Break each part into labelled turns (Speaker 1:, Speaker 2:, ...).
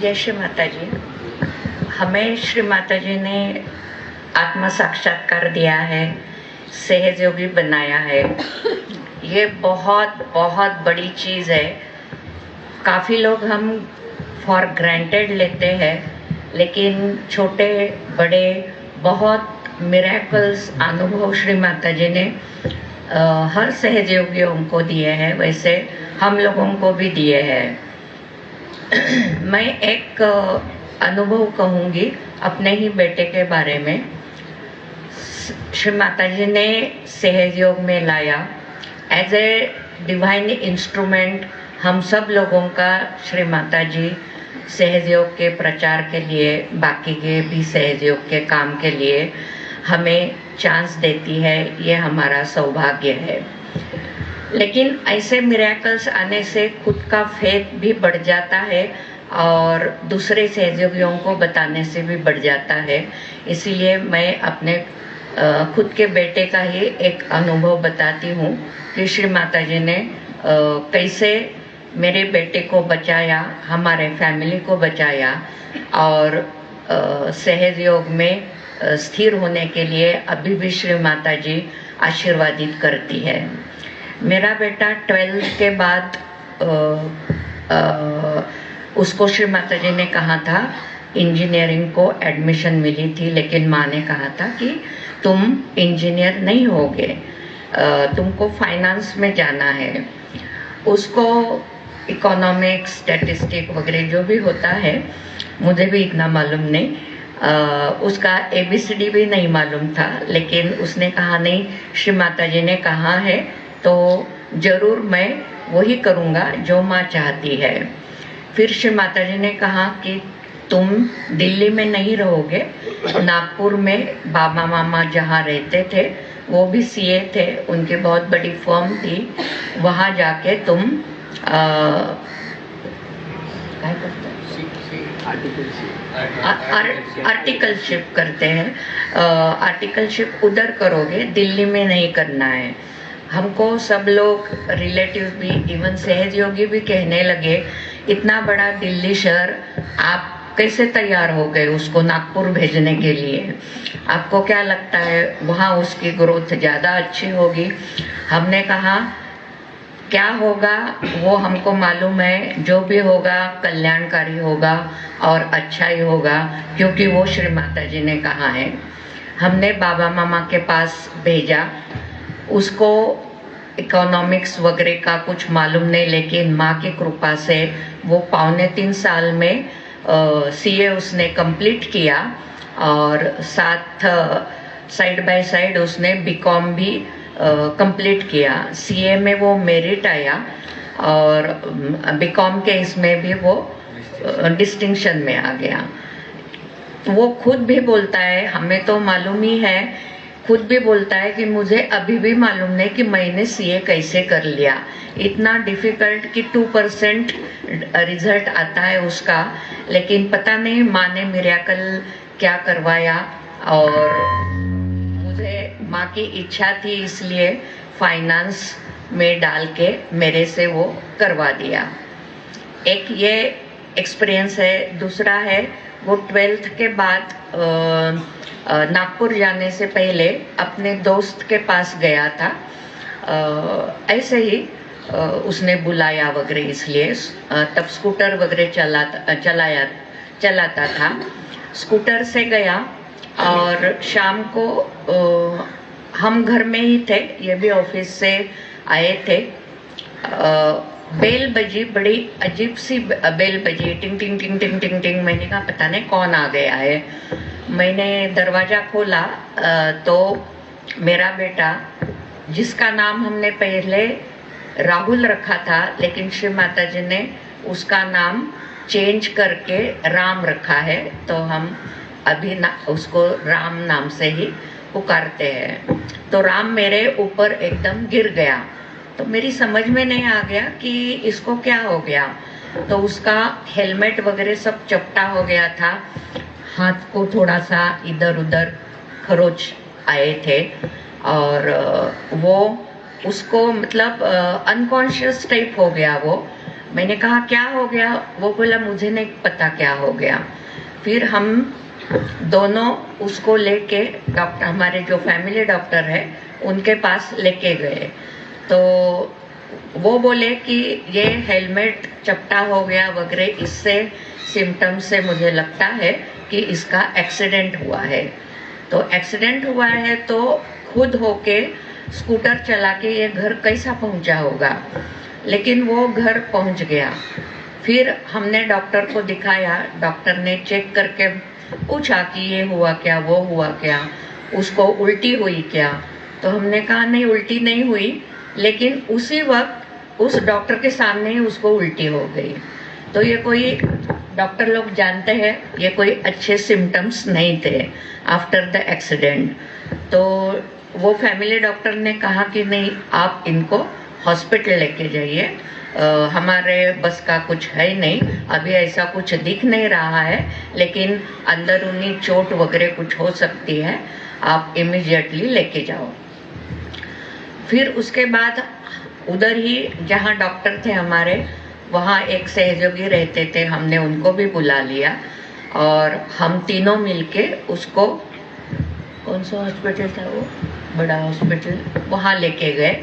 Speaker 1: जय श्री माता जी। हमें श्री माता जी ने आत्म साक्षात्कार दिया है, सहज योगी बनाया है। ये बहुत बहुत बड़ी चीज़ है। काफ़ी लोग हम फॉर ग्रांटेड लेते हैं, लेकिन छोटे बड़े बहुत मिरेकल्स अनुभव श्री माता जी ने हर सहज योगियों को दिए हैं, वैसे हम लोगों को भी दिए हैं। मैं एक अनुभव कहूँगी अपने ही बेटे के बारे में। श्री माता जी ने सहज योग में लाया एज ए डिवाइन इंस्ट्रूमेंट। हम सब लोगों का श्री माता जी सहज योग के प्रचार के लिए, बाकी के भी सहज योग के काम के लिए हमें चांस देती है। ये हमारा सौभाग्य है। लेकिन ऐसे मिरेकल्स आने से खुद का फेथ भी बढ़ जाता है और दूसरे सहयोगियों को बताने से भी बढ़ जाता है। इसीलिए मैं अपने खुद के बेटे का ही एक अनुभव बताती हूँ कि श्री माता जी ने कैसे मेरे बेटे को बचाया, हमारे फैमिली को बचाया और सहज योग में स्थिर होने के लिए अभी भी श्री माता जी आशीर्वादित करती है। मेरा बेटा 12th के बाद उसको श्री माता जी ने कहा था, इंजीनियरिंग को एडमिशन मिली थी, लेकिन माँ ने कहा था कि तुम इंजीनियर नहीं होगे, तुमको फाइनेंस में जाना है। उसको इकोनॉमिक्स, स्टैटिस्टिक वगैरह जो भी होता है, मुझे भी इतना मालूम नहीं, उसका ABCD भी नहीं मालूम था, लेकिन उसने कहा नहीं, श्री माता जी ने कहा है तो जरूर मैं वही करूँगा जो माँ चाहती है। फिर श्री माता जी ने कहा कि तुम दिल्ली में नहीं रहोगे, नागपुर में बाबा मामा जहाँ रहते थे वो भी CA थे, उनकी बहुत बड़ी फर्म थी, वहाँ जाके तुम आर्टिकलशिप करते हैं, आर्टिकलशिप उधर करोगे, दिल्ली में नहीं करना है। हमको सब लोग रिलेटिव भी, इवन सहज योगी भी कहने लगे, इतना बड़ा दिल्ली शहर आप कैसे तैयार हो गए उसको नागपुर भेजने के लिए? आपको क्या लगता है वहाँ उसकी ग्रोथ ज़्यादा अच्छी होगी? हमने कहा क्या होगा वो हमको मालूम है, जो भी होगा कल्याणकारी होगा और अच्छा ही होगा, क्योंकि वो श्री माता जी ने कहा है। हमने बाबा मामा के पास भेजा। उसको इकोनॉमिक्स वगैरह का कुछ मालूम नहीं, लेकिन माँ की कृपा से वो 3.25 साल में CA उसने कंप्लीट किया और साथ साइड बाय साइड उसने BCom भी कंप्लीट किया। CA में वो मेरिट आया और BCom के इसमें भी वो डिस्टिंक्शन में आ गया। वो खुद भी बोलता है, हमें तो मालूम ही है, खुद भी बोलता है कि मुझे अभी भी मालूम नहीं कि मैंने CA कैसे कर लिया। इतना डिफिकल्ट कि 2% रिजल्ट आता है उसका, लेकिन पता नहीं माँ ने मिरेकल क्या करवाया और मुझे माँ की इच्छा थी, इसलिए फाइनेंस में डाल के मेरे से वो करवा दिया। एक ये एक्सपीरियंस है। दूसरा है, वो 12th के बाद नागपुर जाने से पहले अपने दोस्त के पास गया था। ऐसे ही उसने बुलाया वगैरह, इसलिए तब स्कूटर वगैरह चलाता था। स्कूटर से गया और शाम को हम घर में ही थे, ये भी ऑफिस से आए थे। बेल बजी, बड़ी अजीब सी बेल बजी, टिंग टिंग टिंग टिंग टिंग टिंग। मैंने कहा पता नहीं कौन आ गया है। मैंने दरवाजा खोला तो मेरा बेटा, जिसका नाम हमने पहले राहुल रखा था, लेकिन श्री माता जी ने उसका नाम चेंज करके राम रखा है, तो हम अभी उसको राम नाम से ही पुकारते हैं। तो राम मेरे ऊपर एकदम गिर गया, तो मेरी समझ में नहीं आ गया कि इसको क्या हो गया। तो उसका हेलमेट वगैरह सब चपटा हो गया था, हाथ को थोड़ा सा इधर उधर खरोच आए थे और वो उसको मतलब अनकॉन्शियस टाइप हो गया वो। मैंने कहा क्या हो गया? वो बोला मुझे नहीं पता क्या हो गया। फिर हम दोनों उसको लेके डॉक्टर, हमारे जो फैमिली डॉक्टर है उनके पास लेके गए। तो वो बोले कि ये हेलमेट चपटा हो गया वगैरह, इससे सिम्टम्स से मुझे लगता है कि इसका एक्सीडेंट हुआ है। तो एक्सीडेंट हुआ है तो खुद होके स्कूटर चला के ये घर कैसा पहुंचा होगा, लेकिन वो घर पहुंच गया। फिर हमने डॉक्टर को दिखाया, डॉक्टर ने चेक करके पूछा कि ये हुआ क्या, वो हुआ क्या, उसको उल्टी हुई क्या? तो हमने कहा नहीं उल्टी नहीं हुई, लेकिन उसी वक्त उस डॉक्टर के सामने ही उसको उल्टी हो गई। तो ये कोई, डॉक्टर लोग जानते हैं ये कोई अच्छे सिम्टम्स नहीं थे आफ्टर द एक्सीडेंट। तो वो फैमिली डॉक्टर ने कहा कि नहीं आप इनको हॉस्पिटल लेके जाइए, हमारे बस का कुछ है नहीं, अभी ऐसा कुछ दिख नहीं रहा है, लेकिन अंदरूनी चोट वगैरह कुछ हो सकती है, आप इमीडिएटली लेके जाओ। फिर उसके बाद उधर ही जहाँ डॉक्टर थे हमारे, वहाँ एक सहयोगी रहते थे, हमने उनको भी बुला लिया और हम तीनों मिलके उसको, कौन सा हॉस्पिटल था वो, बड़ा हॉस्पिटल, वहाँ लेके गए।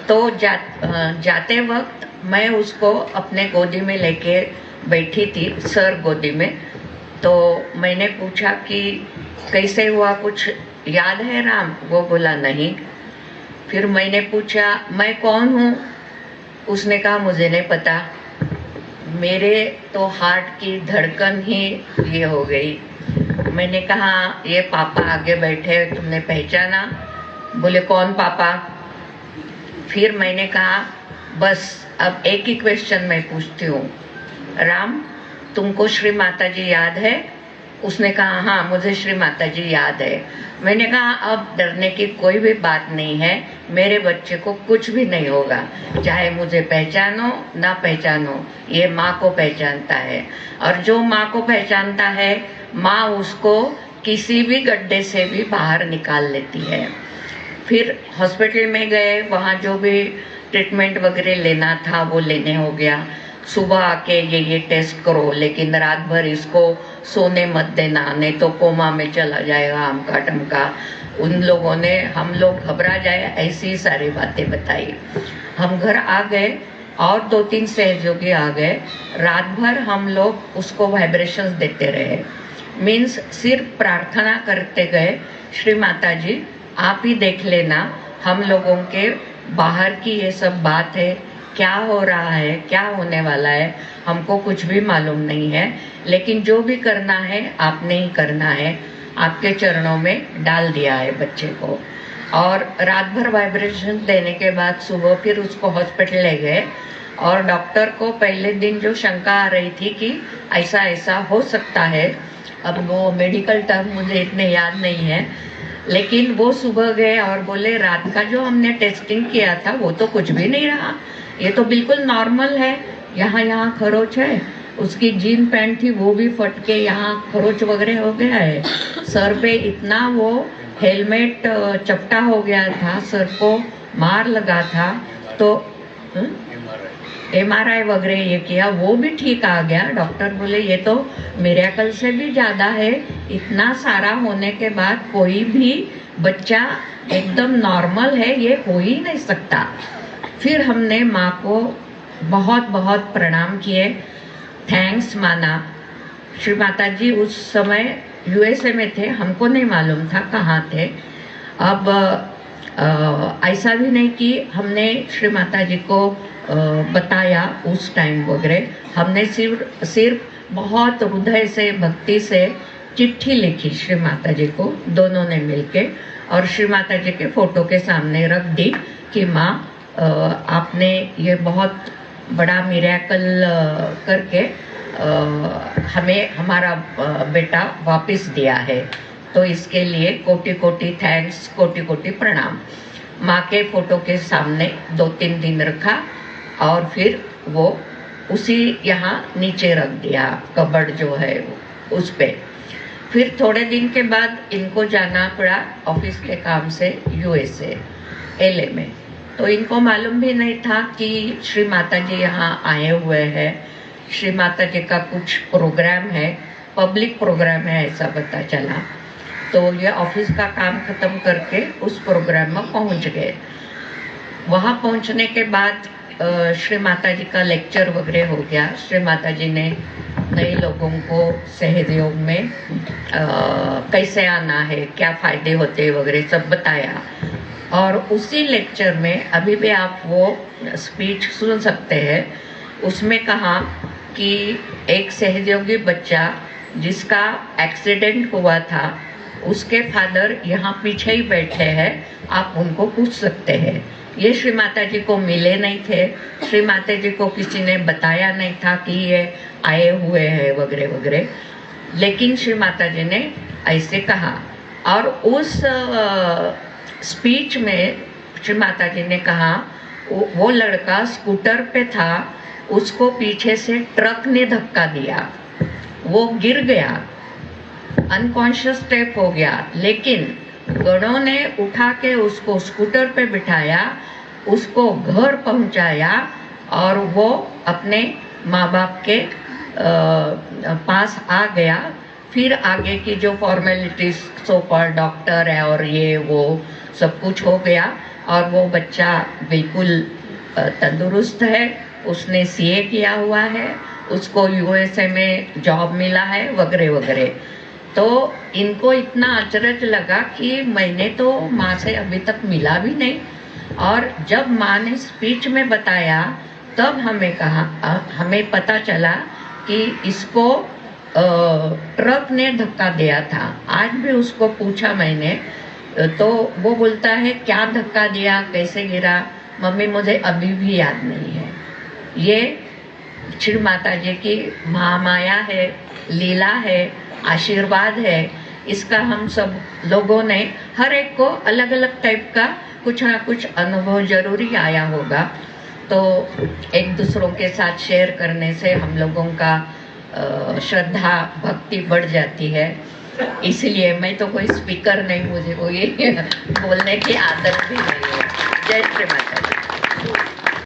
Speaker 1: तो जाते वक्त मैं उसको अपने गोदी में लेके बैठी थी, सर गोदी में। तो मैंने पूछा कि कैसे हुआ, कुछ याद है राम? वो बोला नहीं। फिर मैंने पूछा मैं कौन हूँ? उसने कहा मुझे नहीं पता। मेरे तो हार्ट की धड़कन ही ये हो गई। मैंने कहा ये पापा आगे बैठे, तुमने पहचाना? बोले कौन पापा? फिर मैंने कहा बस अब एक ही क्वेश्चन मैं पूछती हूँ, राम तुमको श्री माता जी याद है? उसने कहा हाँ मुझे श्री माता जी याद है। मैंने कहा अब डरने की कोई भी बात नहीं है, मेरे बच्चे को कुछ भी नहीं होगा, चाहे मुझे पहचानो ना पहचानो, ये माँ को पहचानता है, और जो माँ को पहचानता है माँ उसको किसी भी गड्ढे से भी बाहर निकाल लेती है। फिर हॉस्पिटल में गए, वहाँ जो भी ट्रीटमेंट वगैरह लेना था वो लेने हो गया। सुबह आके ये टेस्ट करो, लेकिन रात भर इसको सोने मत देना, नहीं तो कोमा में चला जाएगा, आमका टमका। उन लोगों ने, हम लोग घबरा जाए ऐसी सारी बातें बताई। हम घर आ गए और 2-3 सहयोगी आ गए। रात भर हम लोग उसको वाइब्रेशंस देते रहे, मीन्स सिर्फ प्रार्थना करते गए, श्री माता जी आप ही देख लेना, हम लोगों के बाहर की ये सब बात है, क्या हो रहा है, क्या होने वाला है, हमको कुछ भी मालूम नहीं है, लेकिन जो भी करना है आपने ही करना है, आपके चरणों में डाल दिया है बच्चे को। और रात भर वाइब्रेशन देने के बाद सुबह फिर उसको हॉस्पिटल ले गए, और डॉक्टर को पहले दिन जो शंका आ रही थी कि ऐसा ऐसा हो सकता है, अब वो मेडिकल टर्म मुझे इतने याद नहीं है, लेकिन वो सुबह गए और बोले रात का जो हमने टेस्टिंग किया था वो तो कुछ भी नहीं रहा, ये तो बिल्कुल नॉर्मल है, यहाँ खरोच है, उसकी जीन पैंट थी वो भी फट के यहाँ खरोच वगैरह हो गया है, सर पे इतना वो हेलमेट चपटा हो गया था, सर को मार लगा था, तो MRI वगैरह ये किया, वो भी ठीक आ गया। डॉक्टर बोले ये तो मिरेकल से भी ज़्यादा है, इतना सारा होने के बाद कोई भी बच्चा एकदम नॉर्मल है ये हो ही नहीं सकता। फिर हमने माँ को बहुत बहुत प्रणाम किए, थैंक्स माना। श्री माता जी उस समय USA में थे, हमको नहीं मालूम था कहाँ थे। अब ऐसा भी नहीं कि हमने श्री माता जी को बताया उस टाइम वगैरह, हमने सिर्फ बहुत हृदय से भक्ति से चिट्ठी लिखी श्री माता जी को, दोनों ने मिलके, और श्री माता जी के फोटो के सामने रख दी कि माँ आपने ये बहुत बड़ा मिरेकल करके हमें हमारा बेटा वापस दिया है, तो इसके लिए कोटि कोटि थैंक्स, कोटि कोटि प्रणाम। माँ के फोटो के सामने 2-3 दिन रखा और फिर वो उसी यहाँ नीचे रख दिया, कबर्ड जो है उस पे। फिर थोड़े दिन के बाद इनको जाना पड़ा ऑफिस के काम से USA LA में। तो इनको मालूम भी नहीं था कि श्री माता जी यहाँ आए हुए हैं, श्री माता जी का कुछ प्रोग्राम है, पब्लिक प्रोग्राम है, ऐसा पता चला। तो ये ऑफिस का काम खत्म करके उस प्रोग्राम में पहुंच गए। वहाँ पहुंचने के बाद श्री माता जी का लेक्चर वगैरह हो गया। श्री माता जी ने नए लोगों को सहयोग में कैसे आना है, क्या फायदे होते वगैरह सब बताया। और उसी लेक्चर में अभी भी आप वो स्पीच सुन सकते हैं। उसमें कहा कि एक सहयोगी बच्चा जिसका एक्सीडेंट हुआ था, उसके फादर यहाँ पीछे ही बैठे हैं, आप उनको पूछ सकते हैं। ये श्री माता जी को मिले नहीं थे, श्री माता जी को किसी ने बताया नहीं था कि ये आए हुए हैं वगैरह वगैरह, लेकिन श्री माता जी ने ऐसे कहा। और उस स्पीच में श्री माता जी ने कहा वो लड़का स्कूटर पे था, उसको पीछे से ट्रक ने धक्का दिया, वो गिर गया, अनकॉन्शियस टाइप हो गया, लेकिन गणों ने उठा के उसको स्कूटर पे बिठाया, उसको घर पहुंचाया और वो अपने माँ बाप के पास आ गया। फिर आगे की जो फॉर्मेलिटीज, सोपर डॉक्टर है और ये वो सब कुछ हो गया और वो बच्चा बिल्कुल तंदुरुस्त है, उसने सीए किया हुआ है, उसको यूएसए में जॉब मिला है वगैरह वगैरह। तो इनको इतना अचरज लगा कि मैंने तो माँ से अभी तक मिला भी नहीं, और जब माँ ने स्पीच में बताया तब हमें पता चला कि इसको ट्रक ने धक्का दिया था। आज भी उसको पूछा मैंने तो वो बोलता है क्या धक्का दिया, कैसे गिरा, मम्मी मुझे अभी भी याद नहीं है। ये श्री माता जी की महामाया है, लीला है, आशीर्वाद है। इसका हम सब लोगों ने हर एक को अलग अलग टाइप का कुछ ना कुछ अनुभव जरूरी आया होगा। तो एक दूसरों के साथ शेयर करने से हम लोगों का श्रद्धा भक्ति बढ़ जाती है। इसलिए मैं तो कोई स्पीकर नहीं, मुझे कोई बोलने की आदत भी नहीं है। जय श्री माता जी।